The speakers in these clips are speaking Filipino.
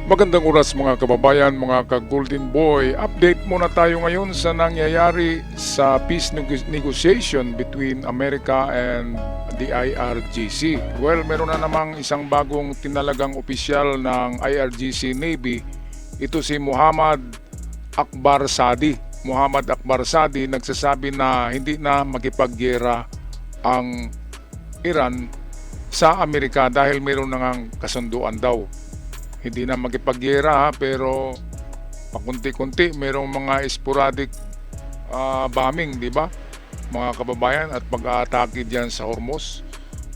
Magandang oras mga kababayan, mga ka-Golden Boy. Update muna tayo ngayon sa nangyayari sa peace negotiation between America and the IRGC. Well, meron na namang isang bagong tinalagang opisyal ng IRGC Navy. Ito si Muhammad Akbar Sadi. Muhammad Akbar Sadi nagsasabi na hindi na makipaggera ang Iran sa Amerika dahil meron na ngang kasunduan daw. Hindi na makipaggera pero pakunti-kunti merong mga sporadic bombing, di ba? Mga kababayan at pag-aatake diyan sa Hormuz.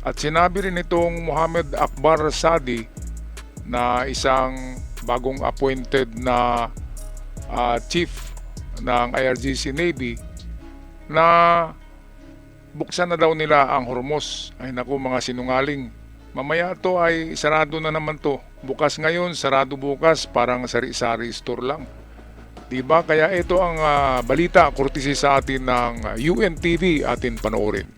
At sinabi rin itong Muhammad Akbar Sadi na isang bagong appointed na chief ng IRGC Navy na buksan na daw nila ang Hormuz. Ay naku, mga sinungaling. Mamaya to ay sarado na naman to. Bukas ngayon, sarado bukas, parang sari-sari store lang. Diba? Kaya ito ang balita, courtesy sa atin ng UNTV, atin panoorin.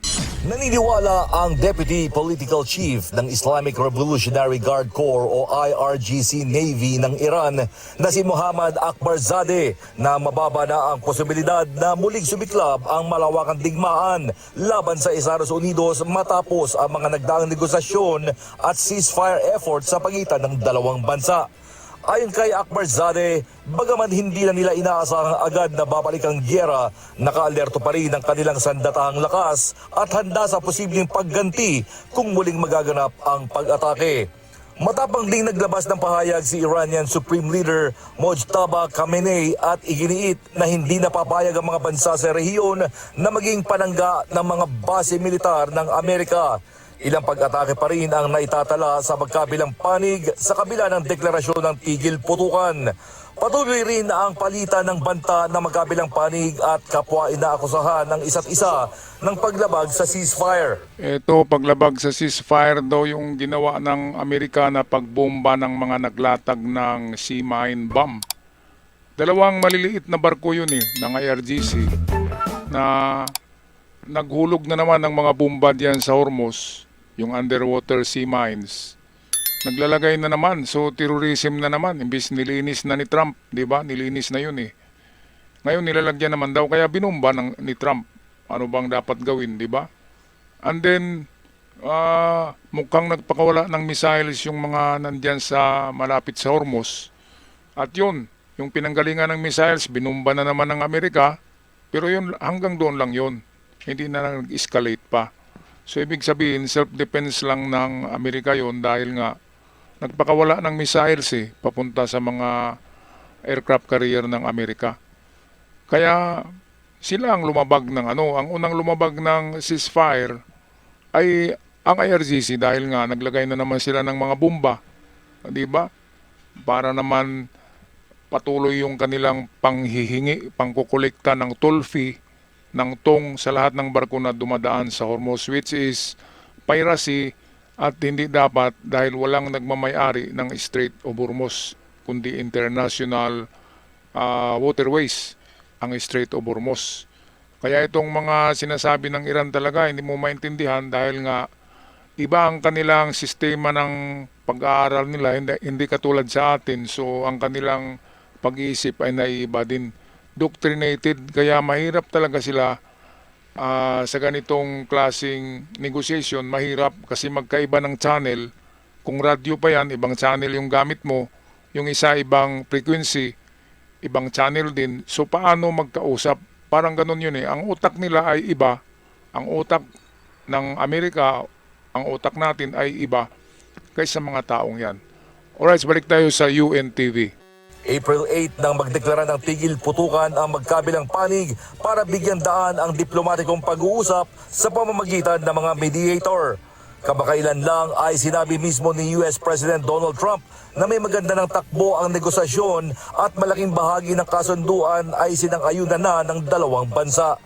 Naniniwala ang Deputy Political Chief ng Islamic Revolutionary Guard Corps o IRGC Navy ng Iran na si Muhammad Akbar Zadeh na mababa na ang posibilidad na muling sumiklab ang malawakang digmaan laban sa Estados Unidos matapos ang mga nagdaang negosasyon at ceasefire effort sa pagitan ng dalawang bansa. Ayon kay Akbar Zadeh, bagaman hindi na nila inaasahang agad na babalik ang gyera, nakaalerto pa rin ang kanilang sandatahang lakas at handa sa posibleng pagganti kung muling magaganap ang pag-atake. Matapang ding naglabas ng pahayag si Iranian Supreme Leader Mojtaba Khamenei at iginiit na hindi napapayag ang mga bansa sa rehiyon na maging panangga ng mga base militar ng Amerika. Ilang pag-atake pa rin ang naitatala sa magkabilang panig sa kabila ng deklarasyon ng tigil putukan. Patuloy rin ang palitan ng banta ng magkabilang panig at kapwa inaakusahan ng isa't isa ng paglabag sa ceasefire. Ito, paglabag sa ceasefire daw yung ginawa ng Amerika na pagbomba ng mga naglatag ng sea mine bomb. Dalawang maliliit na barko yun ng IRGC na naghulog na naman ng mga bomba diyan sa Hormuz, yung underwater sea mines. Naglalagay na naman, so terrorism na naman, imbis nilinis na ni Trump, di ba? Nilinis na yun Ngayon nilalagyan naman daw, kaya binumba ni Trump. Ano bang dapat gawin, di ba? And then, mukhang nagpakawala ng missiles yung mga nandyan sa malapit sa Hormuz. At yun, yung pinanggalingan ng missiles, binumba na naman ng Amerika, pero yun, hanggang doon lang yun. Hindi na nag-escalate pa. So, ibig sabihin, self-defense lang ng Amerika yon dahil nga nagpakawala ng missiles papunta sa mga aircraft carrier ng Amerika. Kaya sila ang lumabag ng ang unang lumabag ng ceasefire ay ang IRGC dahil nga naglagay na naman sila ng mga bomba, di ba? Para naman patuloy yung kanilang panghihingi, pangkukolekta ng toll fee ng tong sa lahat ng barko na dumadaan sa Hormuz, which is piracy at hindi dapat dahil walang nagmamayari ng Strait of Hormuz kundi international waterways ang Strait of Hormuz. Kaya itong mga sinasabi ng Iran talaga hindi mo maintindihan dahil nga iba ang kanilang sistema ng pag-aaral nila, hindi katulad sa atin. So ang kanilang pag-iisip ay naiiba din, doctrinated, kaya mahirap talaga sila sa ganitong klaseng negotiation. Mahirap kasi magkaiba ng channel. Kung radio pa yan, ibang channel yung gamit mo, yung isa ibang frequency, ibang channel din. So paano magkausap? Parang ganun yun Ang utak nila ay iba, ang utak ng Amerika, ang utak natin ay iba kaysa mga taong yan. Alright, balik tayo sa UNTV. April 8 nang magdeklara ng tigil putukan ang magkabilang panig para bigyan daan ang diplomatikong pag-uusap sa pamamagitan ng mga mediator. Kamakailan lang ay sinabi mismo ni US President Donald Trump na may maganda ng takbo ang negosasyon at malaking bahagi ng kasunduan ay sinang-ayunan na ng dalawang bansa.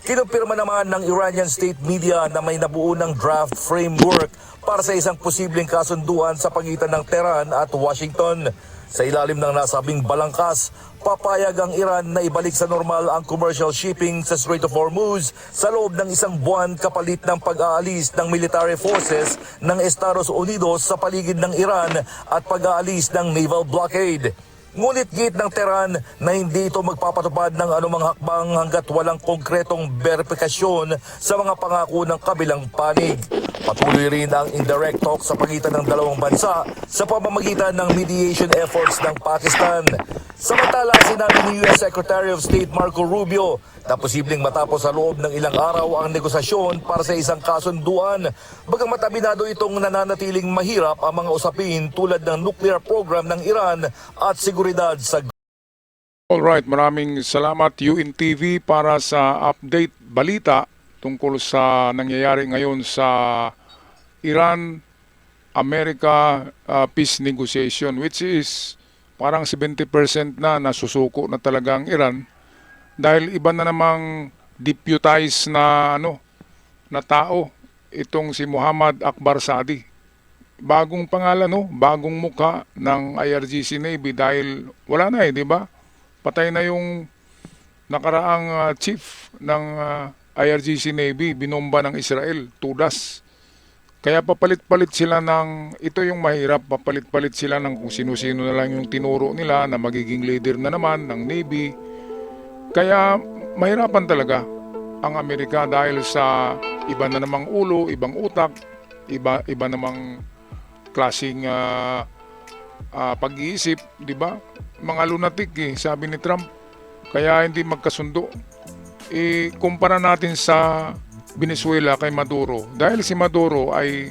Kinumpirma naman ng Iranian state media na may nabuo ng draft framework para sa isang posibleng kasunduan sa pagitan ng Tehran at Washington. Sa ilalim ng nasabing balangkas, papayag ang Iran na ibalik sa normal ang commercial shipping sa Strait of Hormuz sa loob ng isang buwan kapalit ng pag-aalis ng military forces ng Estados Unidos sa paligid ng Iran at pag-aalis ng naval blockade. Ngunit git ng Tehran na hindi ito magpapatupad ng anumang hakbang hanggat walang konkretong verifikasyon sa mga pangako ng kabilang panig. Patuloy rin ang indirect talk sa pagitan ng dalawang bansa sa pamamagitan ng mediation efforts ng Pakistan. Samantala, sinabi ni U.S. Secretary of State Marco Rubio na posibleng matapos sa loob ng ilang araw ang negosasyon para sa isang kasunduan. Bagamat aminado itong nananatiling mahirap ang mga usapin tulad ng nuclear program ng Iran at seguridad sa Alright, maraming salamat UNTV para sa update balita tungkol sa nangyayari ngayon sa Iran-America peace negotiation, which is parang 70% na nasusuko na talaga ang Iran dahil iba na namang deputized na na tao itong si Muhammad Akbar Sadi. Bagong pangalan, bagong mukha ng IRGC Navy dahil wala na di ba? Patay na yung nakaraang chief ng IRGC Navy, binomba ng Israel, Tudas. Kaya papalit-palit sila ito yung mahirap, papalit-palit sila ng kung sino-sino na lang yung tinuro nila na magiging leader na naman ng Navy. Kaya mahirapan talaga ang Amerika dahil sa iba na namang ulo, ibang utak, iba namang klaseng pag-iisip, di ba? Mga lunatic sabi ni Trump. Kaya hindi magkasundo. Kumpara natin sa Venezuela kay Maduro. Dahil si Maduro ay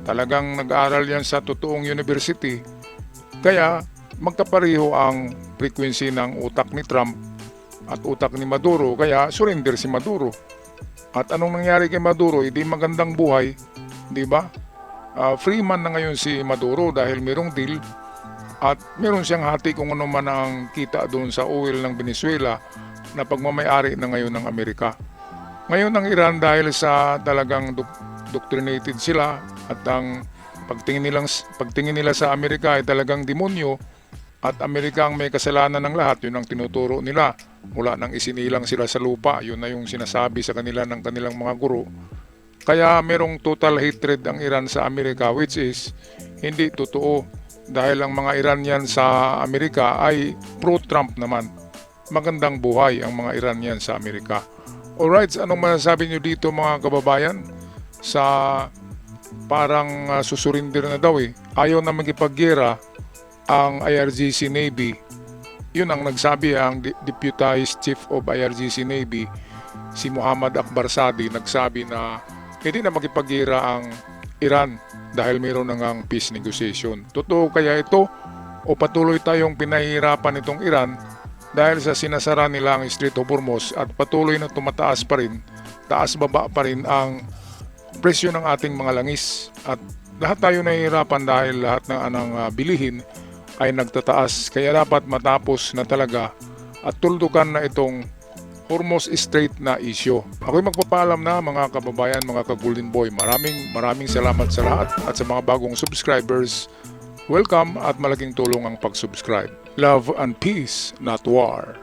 talagang nag-aaral yan sa totoong university. Kaya magkapareho ang frequency ng utak ni Trump at utak ni Maduro. Kaya surrender si Maduro. At anong nangyari kay Maduro? Hindi magandang buhay. Di ba? Free man na ngayon si Maduro dahil merong deal. At meron siyang hati kung ano man ang kita doon sa oil ng Venezuela na pagmamayari na ngayon ng Amerika. Ngayon ang Iran dahil sa talagang doctrinated sila at ang pagtingin nila sa Amerika ay talagang demonyo at Amerika ang may kasalanan ng lahat, yun ang tinuturo nila. Mula nang isinilang sila sa lupa, yun na yung sinasabi sa kanila ng kanilang mga guro. Kaya merong total hatred ang Iran sa Amerika, which is hindi totoo dahil ang mga Iranian sa Amerika ay pro-Trump naman. Magandang buhay ang mga Iranian sa Amerika. Alright, anong masasabi nyo dito mga kababayan? Sa parang susurinder na daw Ayaw na magipaggera ang IRGC Navy. Yun ang nagsabi, ang Deputized Chief of IRGC Navy, si Muhammad Akbar Sadi, nagsabi na hindi na magipaggera ang Iran dahil mayroon na ngang peace negotiation. Totoo kaya ito o patuloy tayong pinahihirapan itong Iran dahil sa sinasara nila ang Strait of Hormuz at patuloy na tumataas pa rin, taas-baba pa rin ang presyo ng ating mga langis at lahat tayo nahihirapan dahil lahat ng bilihin ay nagtataas. Kaya dapat matapos na talaga at tuldukan na itong Hormuz Strait na issue. Ako'y magpapaalam na mga kababayan, mga ka-Golden Boy. Maraming salamat sa lahat at sa mga bagong subscribers. Welcome at malaking tulong ang pag-subscribe. Love and peace, not war.